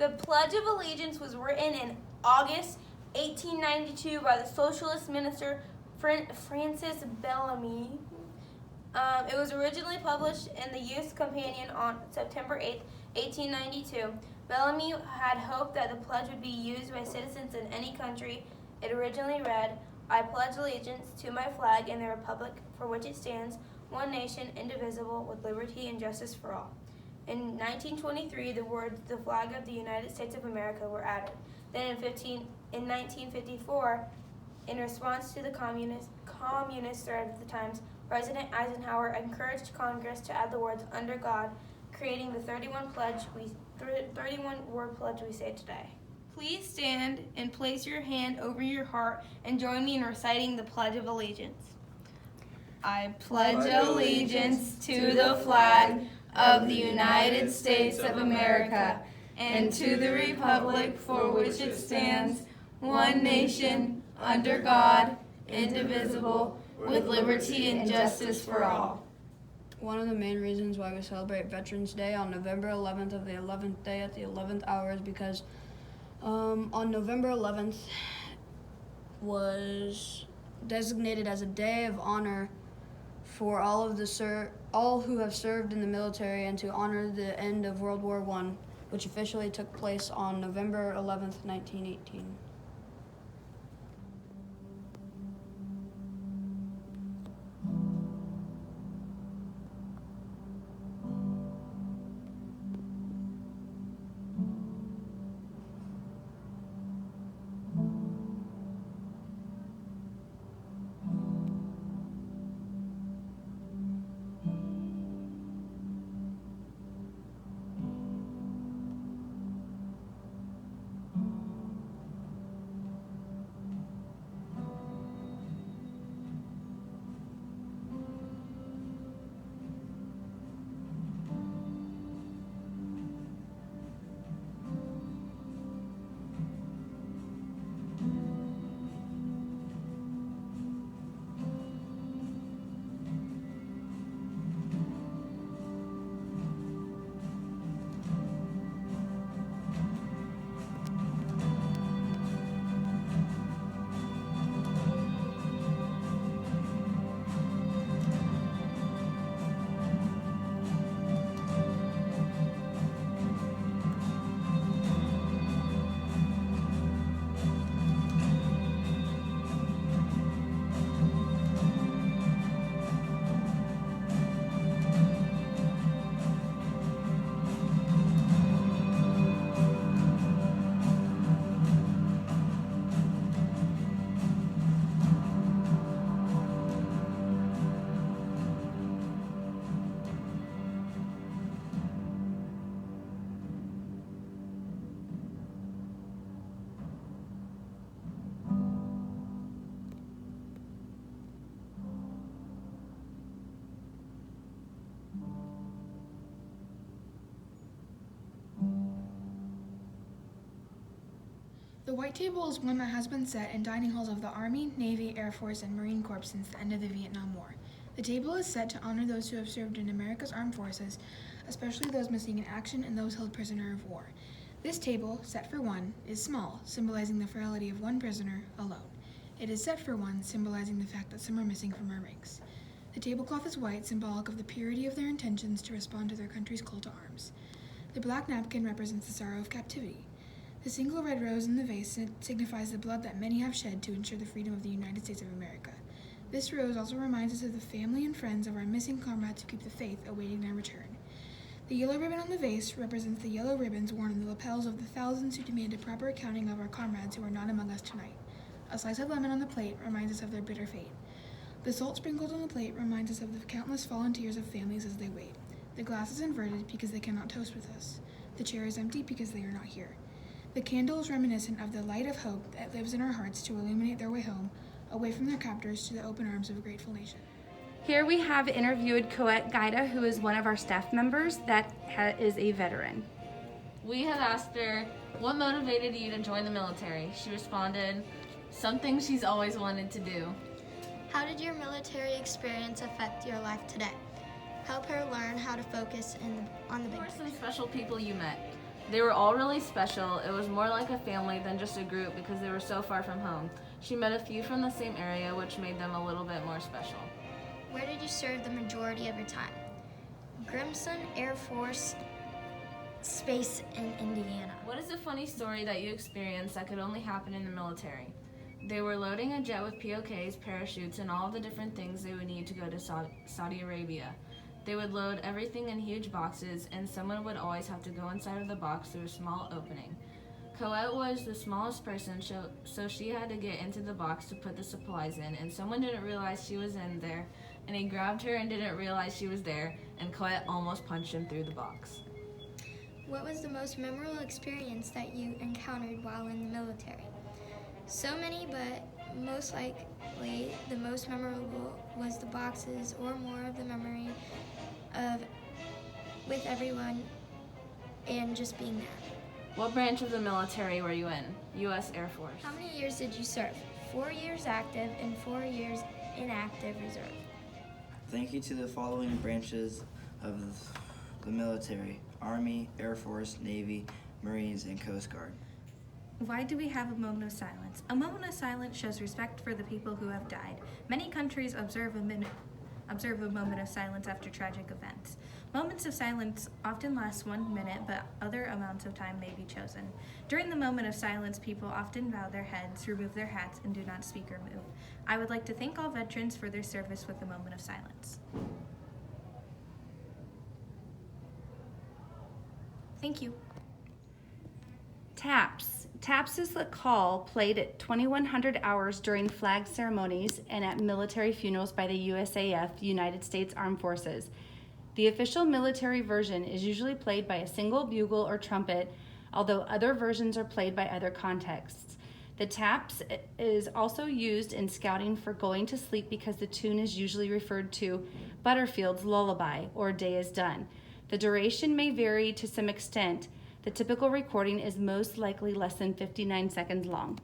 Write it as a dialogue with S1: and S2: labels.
S1: The Pledge of Allegiance was written in August 1892 by the socialist minister Francis Bellamy. It was originally published in the Youth Companion on September 8, 1892. Bellamy had hoped that the pledge would be used by citizens in any country. It originally read, "I pledge allegiance to my flag and the republic for which it stands, one nation, indivisible, with liberty and justice for all." In 1923, the words "the flag of the United States of America" were added. Then in 1954, in response to the communist threat of the times, President Eisenhower encouraged Congress to add the words "under God," creating the 31-word pledge we say today. Please stand and place your hand over your heart and join me in reciting the Pledge of Allegiance. I pledge allegiance to the flag of the United States of America and to the republic for which it stands, one nation, under God, indivisible, with liberty and justice for all.
S2: One of the main reasons why we celebrate Veterans Day on November 11th of the 11th day at the 11th hour is because on November 11th was designated as a day of honor for all who have served in the military and to honor the end of World War I, which officially took place on November 11th, 1918.
S3: The White Table is one that has been set in dining halls of the Army, Navy, Air Force, and Marine Corps since the end of the Vietnam War. The table is set to honor those who have served in America's armed forces, especially those missing in action and those held prisoner of war. This table, set for one, is small, symbolizing the frailty of one prisoner alone. It is set for one, symbolizing the fact that some are missing from our ranks. The tablecloth is white, symbolic of the purity of their intentions to respond to their country's call to arms. The black napkin represents the sorrow of captivity. The single red rose in the vase signifies the blood that many have shed to ensure the freedom of the United States of America. This rose also reminds us of the family and friends of our missing comrades who keep the faith, awaiting their return. The yellow ribbon on the vase represents the yellow ribbons worn on the lapels of the thousands who demand a proper accounting of our comrades who are not among us tonight. A slice of lemon on the plate reminds us of their bitter fate. The salt sprinkled on the plate reminds us of the countless fallen tears of families as they wait. The glass is inverted because they cannot toast with us. The chair is empty because they are not here. The candle is reminiscent of the light of hope that lives in our hearts to illuminate their way home, away from their captors to the open arms of a grateful nation.
S4: Here we have interviewed Coette Gaida, who is one of our staff members that is a veteran.
S5: We had asked her, what motivated you to join the military? She responded, something she's always wanted to do.
S6: How did your military experience affect your life today? Help her learn how to focus on the big
S5: Who are some
S6: picture.
S5: special people you met? They were all really special. It was more like a family than just a group because they were so far from home. She met a few from the same area, which made them a little bit more special.
S6: Where did you serve the majority of your time? Grimson Air Force Space in Indiana.
S5: What is a funny story that you experienced that could only happen in the military? They were loading a jet with POKs, parachutes, and all the different things they would need to go to Saudi Arabia. They would load everything in huge boxes, and someone would always have to go inside of the box through a small opening. Colette was the smallest person, so she had to get into the box to put the supplies in, and someone didn't realize she was in there, and he grabbed her and didn't realize she was there, and Colette almost punched him through the box.
S6: What was the most memorable experience that you encountered while in the military? So many, but most likely the most memorable was the boxes or more of the memory of with everyone and just being there.
S5: What branch of the military were you in? U.S. Air Force.
S6: How many years did you serve? 4 years active and 4 years inactive reserve.
S7: Thank you to the following branches of the military: Army, Air Force, Navy, Marines, and Coast Guard.
S8: Why do we have a moment of silence? A moment of silence shows respect for the people who have died. Many countries observe a moment of silence after tragic events. Moments of silence often last 1 minute, but other amounts of time may be chosen. During the moment of silence, people often bow their heads, remove their hats, and do not speak or move. I would like to thank all veterans for their service with a moment of silence. Thank you.
S4: Taps. Taps is the call played at 2100 hours during flag ceremonies and at military funerals by the USAF, United States Armed Forces. The official military version is usually played by a single bugle or trumpet, although other versions are played by other contexts. The taps is also used in scouting for going to sleep because the tune is usually referred to Butterfield's Lullaby or Day is Done. The duration may vary to some extent. The typical recording is most likely less than 59 seconds long.